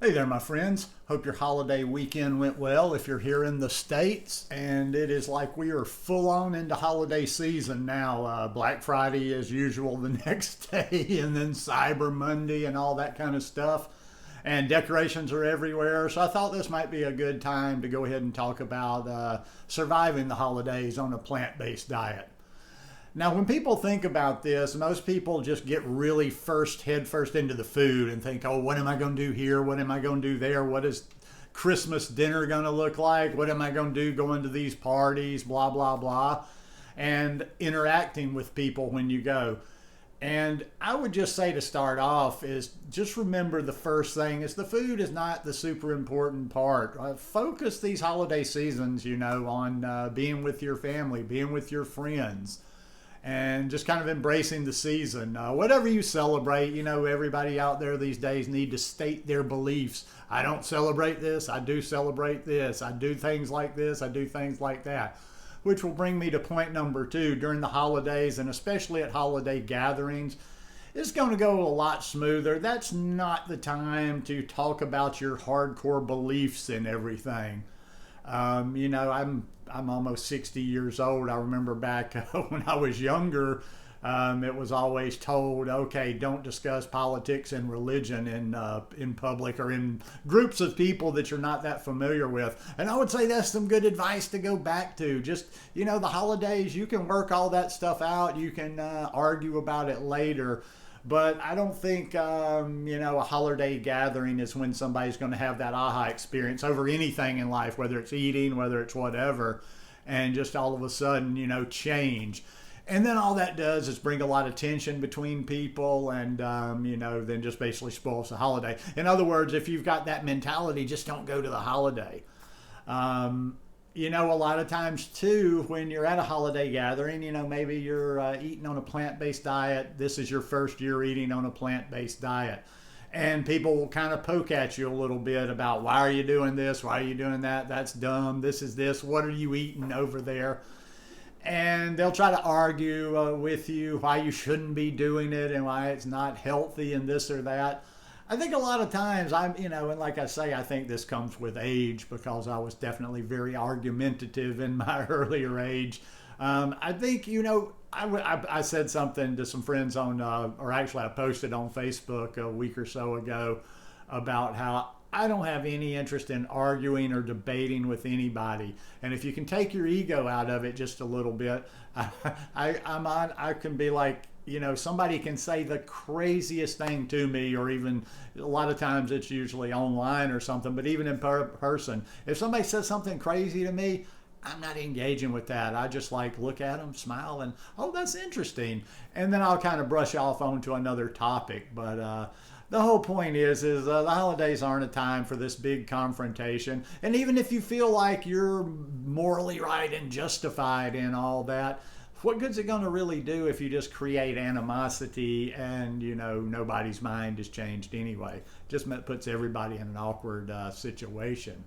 Hey there, my friends. Hope your holiday weekend went well if you're here in the States. And it is like we are full on into holiday season now. Black Friday, as usual, the next day, and then Cyber Monday and all that kind of stuff. And decorations are everywhere. So I thought this might be a good time to go ahead and talk about surviving the holidays on a plant based diet. Now, when people think about this, most people just get really head first into the food and think, oh, what am I going to do here? What am I going to do there? What is Christmas dinner going to look like? What am I going to do going to these parties? Blah, blah, blah. And interacting with people when you go. And I would just say to start off is just remember the first thing is the food is not the super important part. Focus these holiday seasons, on being with your family, being with your friends, and just kind of embracing the season. Whatever you celebrate, everybody out there these days need to state their beliefs. I don't celebrate this. I do celebrate this. I do things like this. I do things like that. Which will bring me to point number 2. During the holidays, and especially at holiday gatherings, it's going to go a lot smoother. That's not the time to talk about your hardcore beliefs and everything. I'm almost 60 years old. I remember back when I was younger, it was always told, okay, don't discuss politics and religion in public or in groups of people that you're not that familiar with. And I would say that's some good advice to go back to. Just, the holidays, you can work all that stuff out. You can argue about it later. But I don't think, a holiday gathering is when somebody's going to have that aha experience over anything in life, whether it's eating, whether it's whatever, and just all of a sudden, change. And then all that does is bring a lot of tension between people and, then just basically spoils the holiday. In other words, if you've got that mentality, just don't go to the holiday. A lot of times too, when you're at a holiday gathering, maybe you're eating on a plant-based diet. This is your first year eating on a plant-based diet. And people will kind of poke at you a little bit about, why are you doing this? Why are you doing that? That's dumb. This is this. What are you eating over there? And they'll try to argue with you why you shouldn't be doing it and why it's not healthy and this or that. I think a lot of times and like I say, I think this comes with age because I was definitely very argumentative in my earlier age. I think, I said something to some friends or actually I posted on Facebook a week or so ago about how I don't have any interest in arguing or debating with anybody. And if you can take your ego out of it just a little bit, I can be like, somebody can say the craziest thing to me, or even a lot of times it's usually online or something, but even in person, if somebody says something crazy to me, I'm not engaging with that. I just look at them, smile, and, oh, that's interesting. And then I'll kind of brush off onto another topic. But the whole point is the holidays aren't a time for this big confrontation. And even if you feel like you're morally right and justified in all that, what good's it going to really do if you just create animosity and, nobody's mind is changed anyway? Just puts everybody in an awkward situation.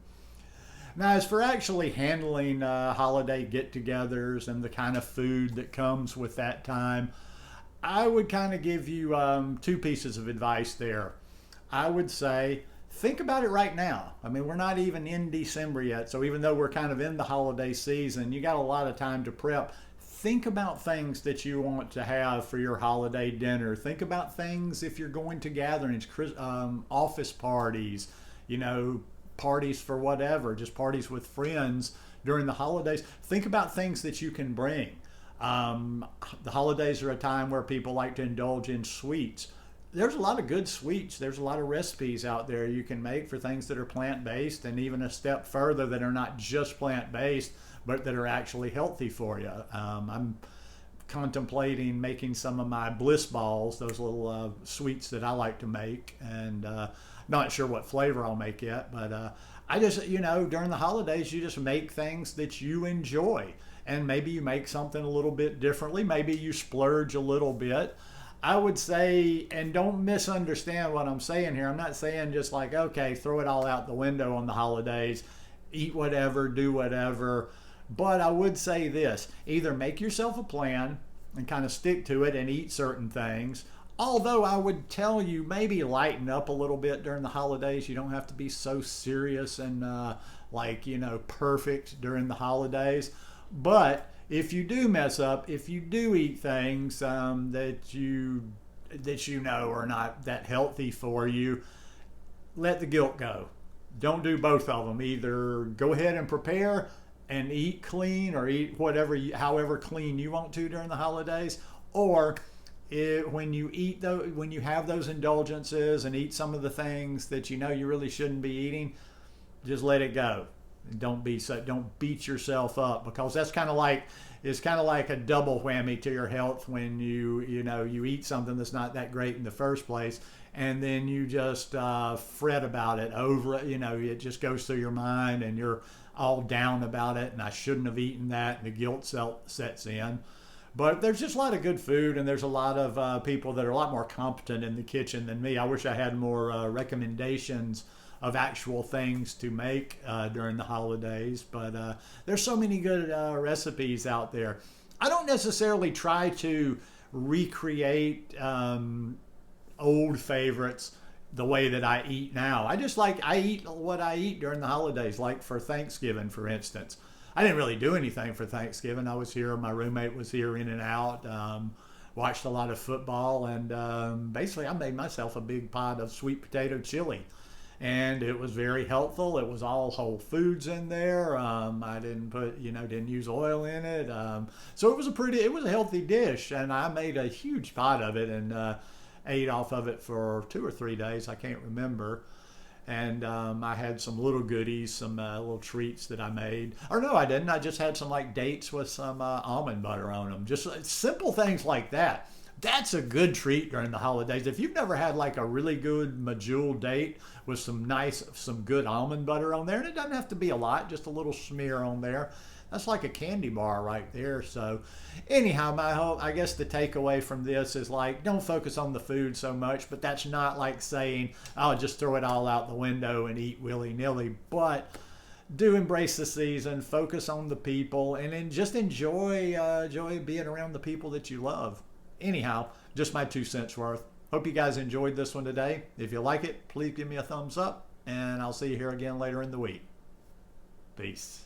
Now, as for actually handling holiday get-togethers and the kind of food that comes with that time, I would kind of give you 2 pieces of advice there. I would say, think about it right now. I mean, we're not even in December yet, so even though we're kind of in the holiday season, you got a lot of time to prep. Think about things that you want to have for your holiday dinner. Think about things if you're going to gatherings, office parties, parties for whatever, just parties with friends during the holidays. Think about things that you can bring. The holidays are a time where people like to indulge in sweets. There's a lot of good sweets. There's a lot of recipes out there you can make for things that are plant-based, and even a step further that are not just plant-based, but that are actually healthy for you. I'm contemplating making some of my bliss balls, those little sweets that I like to make, and not sure what flavor I'll make yet, but I just, during the holidays, you just make things that you enjoy, and maybe you make something a little bit differently. Maybe you splurge a little bit. I would say, and don't misunderstand what I'm saying here. I'm not saying just okay, throw it all out the window on the holidays, eat whatever, do whatever. But I would say this, either make yourself a plan and kind of stick to it and eat certain things, Although I would tell you maybe lighten up a little bit during the holidays. You don't have to be so serious and perfect during the holidays. But if you do mess up, if you do eat things that you know are not that healthy for you, let the guilt go. Don't do both of them. Either go ahead and prepare and eat clean, or eat however clean you want to during the holidays, or when you have those indulgences and eat some of the things that you know you really shouldn't be eating, just let it go. Don't beat yourself up, because that's it's kind of like a double whammy to your health when you eat something that's not that great in the first place, and then you just fret about it over. It just goes through your mind, and you're all down about it. And I shouldn't have eaten that, and the guilt sets in. But there's just a lot of good food, and there's a lot of people that are a lot more competent in the kitchen than me. I wish I had more recommendations of actual things to make during the holidays, but there's so many good recipes out there. I don't necessarily try to recreate old favorites the way that I eat now. I eat what I eat during the holidays, like for Thanksgiving, for instance. I didn't really do anything for Thanksgiving. I was here, my roommate was here in and out, watched a lot of football, and basically I made myself a big pot of sweet potato chili. And it was very helpful. It was all whole foods in there. I didn't use oil in it. So it was a healthy dish, and I made a huge pot of it and ate off of it for 2 or 3 days. I can't remember. And I had some little goodies, some little treats that I made. Or no, I didn't. I just had some dates with some almond butter on them. Just simple things like that. That's a good treat during the holidays. If you've never had a really good medjool date with some good almond butter on there, and it doesn't have to be a lot, just a little smear on there. That's like a candy bar right there. So anyhow, I guess the takeaway from this is don't focus on the food so much, but that's not like saying, oh, just throw it all out the window and eat willy-nilly. But do embrace the season, focus on the people, and then just enjoy being around the people that you love. Anyhow, just my 2 cents worth. Hope you guys enjoyed this one today. If you like it, please give me a thumbs up, and I'll see you here again later in the week. Peace.